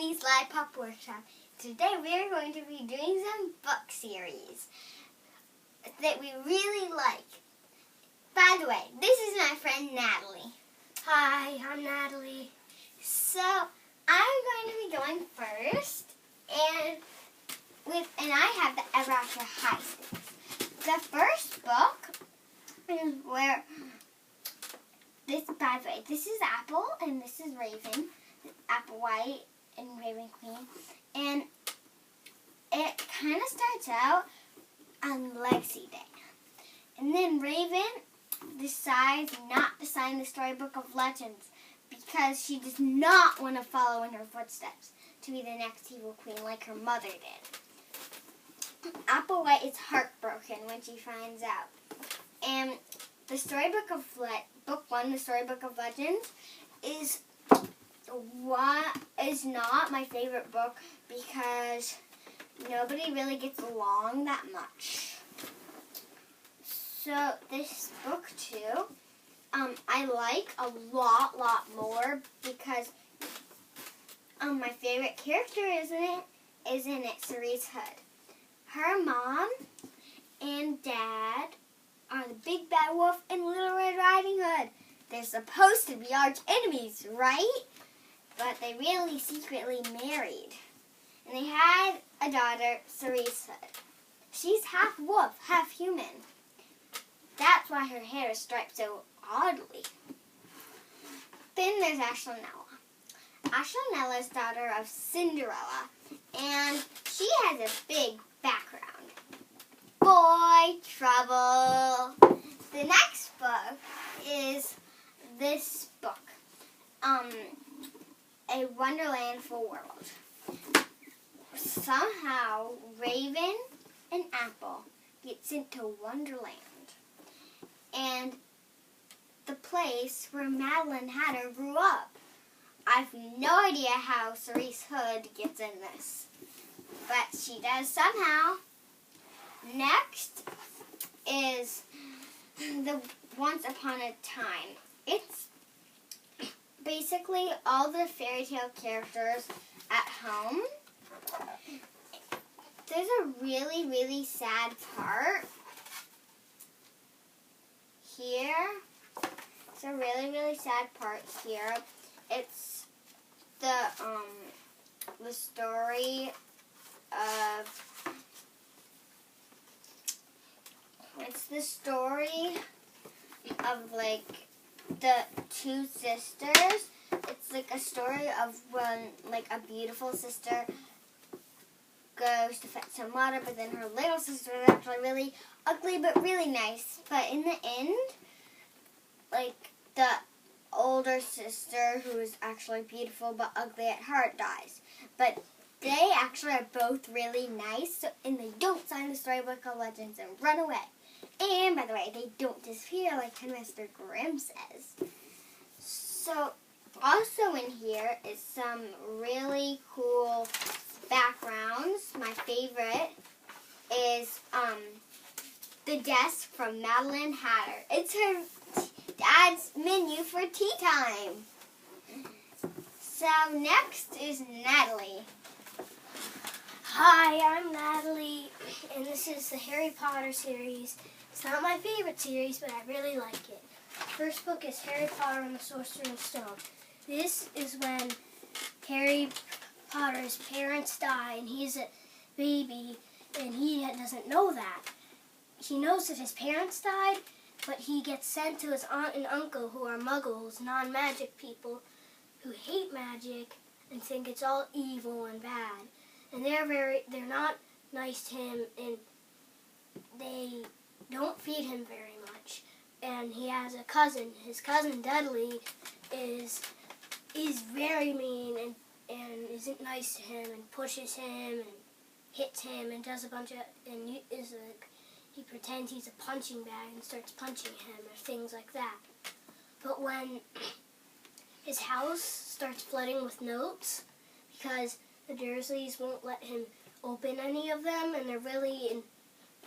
Laney's Lollipop Workshop. Today we are going to be doing some book series that we really like. By the way, this is my friend Natalie. Hi, I'm Natalie. So I'm going to be going first, and I have the Ever After High Stakes. The first book is where by the way, this is Apple and this is Raven. Apple White and Raven Queen. And it kind of starts out on Lexi Day. And then Raven decides not to sign the Storybook of Legends because she does not want to follow in her footsteps to be the next evil queen like her mother did. Apple White is heartbroken when she finds out. And the Storybook of Book 1, the Storybook of Legends, is not my favorite book because nobody really gets along that much. So this book too, I like a lot more because my favorite character is in it Cerise Hood. Her mom and dad are the Big Bad Wolf and Little Red Riding Hood. They're supposed to be arch enemies, right? But they really secretly married. And they had a daughter, Cerise Hood. She's half wolf, half human. That's why her hair is striped so oddly. Then there's Ashlanella. Ashlanella is daughter of Cinderella, and she has a big background. Boy trouble. The next book is this book, A Wonderlandful World. Somehow, Raven and Apple get sent to Wonderland, and the place where Madeline Hatter grew up. I have no idea how Cerise Hood gets in this, but she does somehow. Next is the Once Upon a Time. It's basically all the fairy tale characters at home. There's a really sad part here. It's a really sad part here. It's the story of like the two sisters. It's like a story of when like a beautiful sister goes to fetch some water, but then her little sister is actually really ugly but really nice. But in the end, like the older sister, who is actually beautiful but ugly at heart, dies. But they actually are both really nice, and they don't sign the Storybook of Legends and run away. And, by the way, they don't disappear like Mr. Grimm says. So, also in here is some really cool backgrounds. My favorite is the desk from Madeline Hatter. It's her dad's menu for tea time. So, next is Natalie. Hi, I'm Natalie, and this is the Harry Potter series. It's not my favorite series, but I really like it. First book is Harry Potter and the Sorcerer's Stone. This is when Harry Potter's parents die, and he's a baby, and he doesn't know that. He knows that his parents died, but he gets sent to his aunt and uncle, who are muggles, non-magic people, who hate magic and think it's all evil and bad. And they're not nice to him, and they don't feed him very much. And he has a cousin. His cousin Dudley is very mean and isn't nice to him and pushes him and hits him and does a bunch of he pretends he's a punching bag and starts punching him or things like that. But when his house starts flooding with notes because the Dursleys won't let him open any of them, and they're really an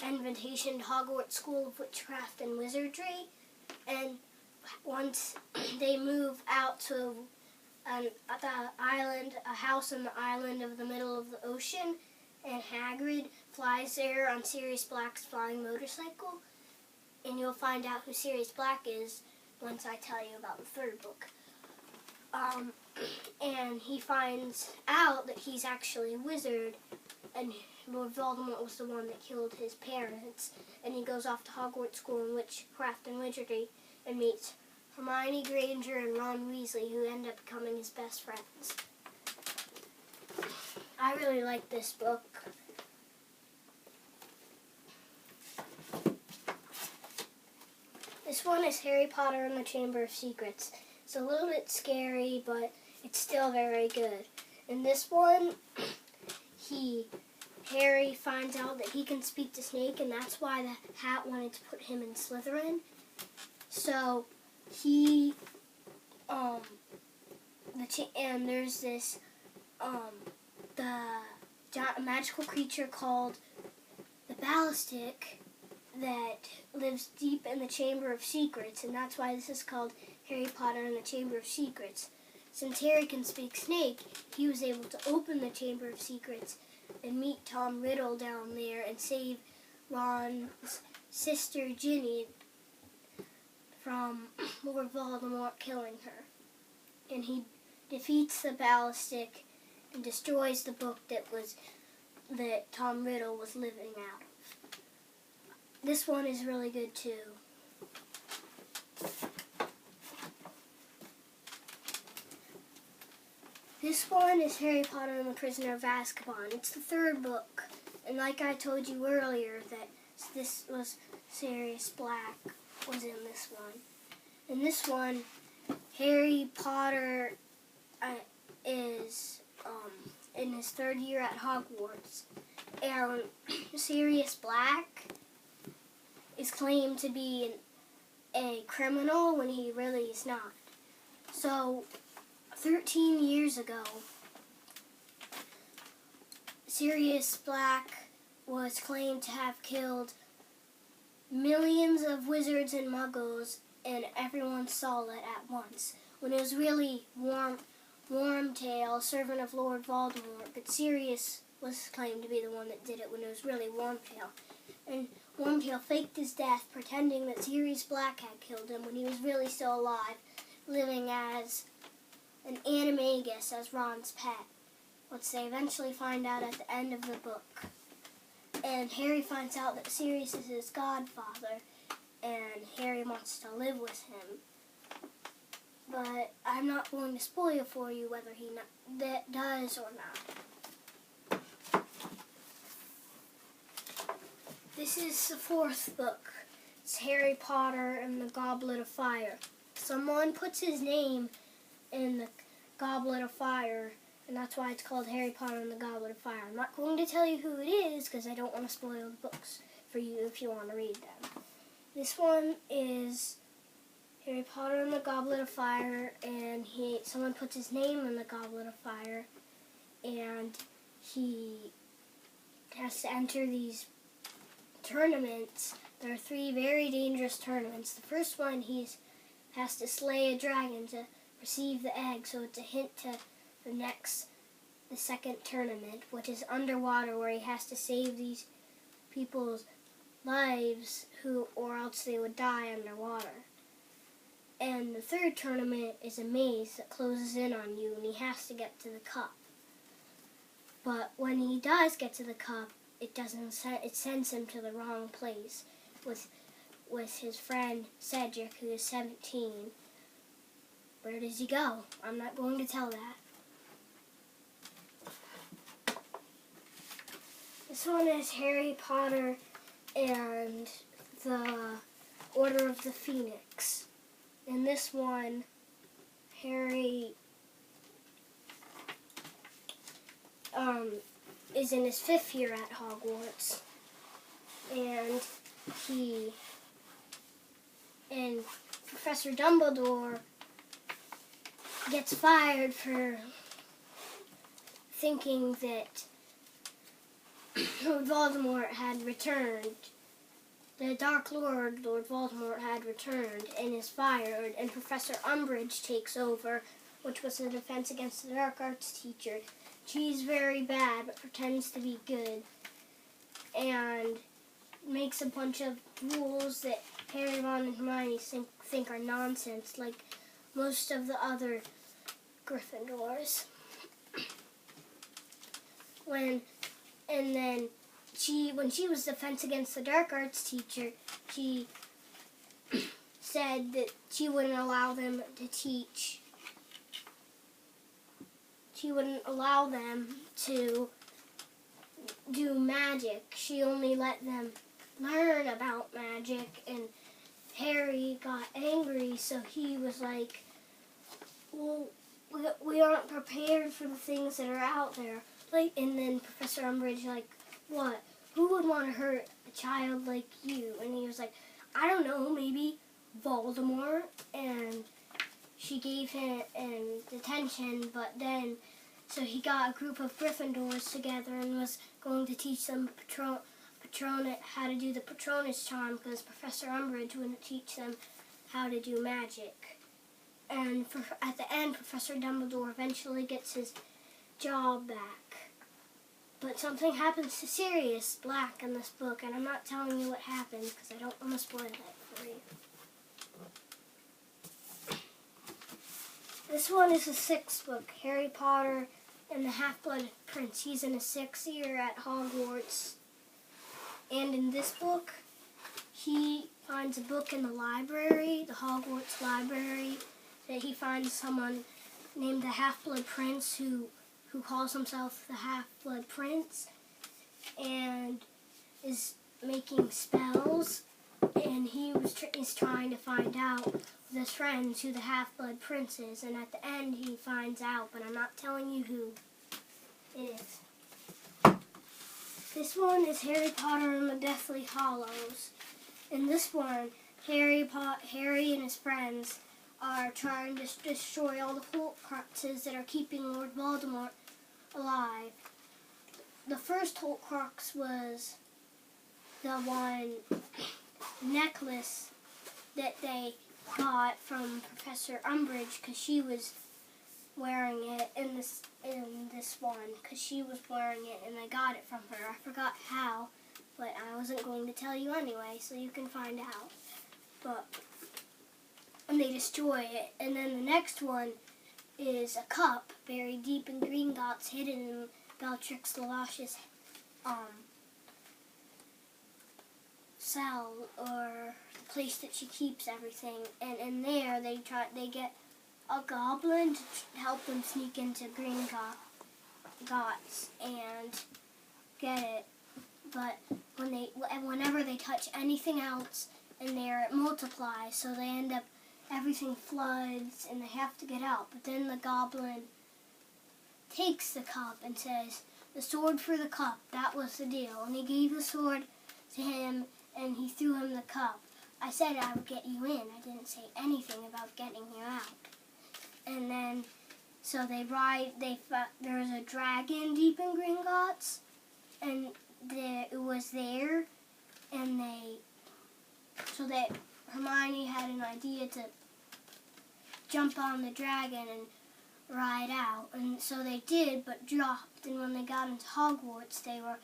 invitation to Hogwarts School of Witchcraft and Wizardry. And once they move out to at the island, a house on the island of the middle of the ocean, and Hagrid flies there on Sirius Black's flying motorcycle, and you'll find out who Sirius Black is once I tell you about the third book. And he finds out that he's actually a wizard, and Lord Voldemort was the one that killed his parents, and he goes off to Hogwarts School in Witchcraft and Wizardry and meets Hermione Granger and Ron Weasley, who end up becoming his best friends. I really like this book. This one is Harry Potter and the Chamber of Secrets. It's a little bit scary, but it's still very good. In this one, Harry finds out that he can speak to Snake, and that's why the Hat wanted to put him in Slytherin. So and there's this the magical creature called the Ballistic that lives deep in the Chamber of Secrets, and that's why this is called Harry Potter and the Chamber of Secrets. Since Harry can speak Snake, he was able to open the Chamber of Secrets and meet Tom Riddle down there and save Ron's sister Ginny from Lord Voldemort killing her. And he defeats the Ballistic and destroys the book that Tom Riddle was living out of. This one is really good too. This one is Harry Potter and the Prisoner of Azkaban. It's the third book, and like I told you earlier, that this was Sirius Black was in this one. In this one, Harry Potter is in his third year at Hogwarts, and Sirius Black is claimed to be a criminal when he really is not. So 13 years ago, Sirius Black was claimed to have killed millions of wizards and muggles, and everyone saw it at once, when it was really Wormtail, servant of Lord Voldemort, but Sirius was claimed to be the one that did it when it was really Wormtail. And Wormtail faked his death, pretending that Sirius Black had killed him when he was really still alive, living as an animagus, as Ron's pet, which they eventually find out at the end of the book. And Harry finds out that Sirius is his godfather, and Harry wants to live with him. But I'm not going to spoil for you whether he does or not. This is the fourth book. It's Harry Potter and the Goblet of Fire. Someone puts his name in the Goblet of Fire, and that's why it's called Harry Potter and the Goblet of Fire. I'm not going to tell you who it is because I don't want to spoil the books for you if you want to read them. This one is Harry Potter and the Goblet of Fire, and someone puts his name in the Goblet of Fire, and he has to enter these tournaments. There are 3 very dangerous tournaments. The first one, he has to slay a dragon to receive the egg, so it's a hint to the second tournament, which is underwater, where he has to save these people's lives or else they would die underwater. And the third tournament is a maze that closes in on you, and he has to get to the cup. But when he does get to the cup, it sends him to the wrong place with his friend Cedric, who is 17. Where does he go? I'm not going to tell that. This one is Harry Potter and the Order of the Phoenix. In this one, Harry is in his 5th year at Hogwarts, and Professor Dumbledore gets fired for thinking that Lord Voldemort had returned. The Dark Lord Voldemort, had returned and is fired, and Professor Umbridge takes over which was a defense against the dark arts teacher. She's very bad, but pretends to be good, and makes a bunch of rules that Harry, Ron, and Hermione think are nonsense, like most of the other Gryffindors. When she was defense against the dark arts teacher, she said that she wouldn't allow them to teach. She wouldn't allow them to do magic. She only let them learn about magic, and Harry got angry, so he was like, well, we aren't prepared for the things that are out there. Like, and then Professor Umbridge, like, what? Who would want to hurt a child like you? And he was like, I don't know, maybe Voldemort. And she gave him detention, but then, so he got a group of Gryffindors together and was going to teach them how to do the Patronus charm, because Professor Umbridge wouldn't teach them how to do magic. And at the end, Professor Dumbledore eventually gets his job back. But something happens to Sirius Black in this book, and I'm not telling you what happens because I don't want to spoil it for you. This one is the 6th book, Harry Potter and the Half-Blood Prince. He's in his 6th year at Hogwarts. And in this book, he finds a book in the library, the Hogwarts library, that he finds someone named the Half-Blood Prince who calls himself the Half-Blood Prince and is making spells, and he is trying to find out with his friends who the Half-Blood Prince is, and at the end he finds out, but I'm not telling you who it is. This one is Harry Potter and the Deathly Hallows. In this one, Harry and his friends are trying to destroy all the Horcruxes that are keeping Lord Voldemort alive. The first Horcrux was the one necklace that they got from Professor Umbridge, because she was wearing it in this one, because she was wearing it and they got it from her. I forgot how, but I wasn't going to tell you anyway, so you can find out. And they destroy it. And then the next one is a cup buried deep in Gringotts, hidden in Bellatrix Lavage's cell, or the place that she keeps everything. And in there, they get a goblin to help them sneak into Gringotts and get it. But whenever they touch anything else in there, it multiplies. So they end up, everything floods and they have to get out. But then the goblin takes the cup and says, "The sword for the cup," that was the deal. And he gave the sword to him and he threw him the cup. I said I would get you in. I didn't say anything about getting you out. And then, so there's a dragon deep in Gringotts, and it was there, and so that Hermione had an idea to jump on the dragon and ride out, and so they did, but dropped. And when they got into Hogwarts, they were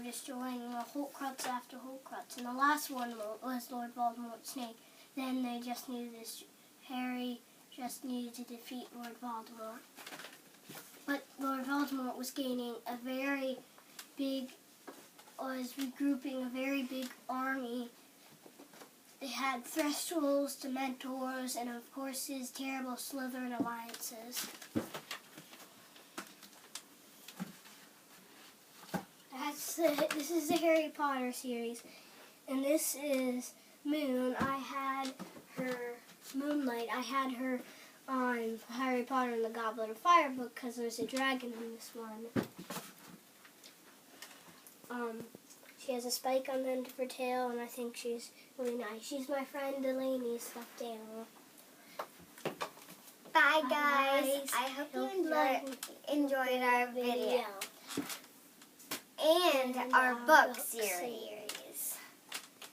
destroying Horcrux after Horcrux, and the last one was Lord Voldemort's snake. Then they just needed Harry just needed to defeat Lord Voldemort. But Lord Voldemort was regrouping a very big army. They had Thestrals, Dementors, and of course his terrible Slytherin alliances. This is the Harry Potter series, and this is Moon. I had her, Moonlight, I had her on Harry Potter and the Goblet of Fire book because there's a dragon in this one. She has a spike on the end of her tail, and I think she's really nice. She's my friend Laney's stuffed animal. Bye guys. I hope you enjoyed our video. And our book series.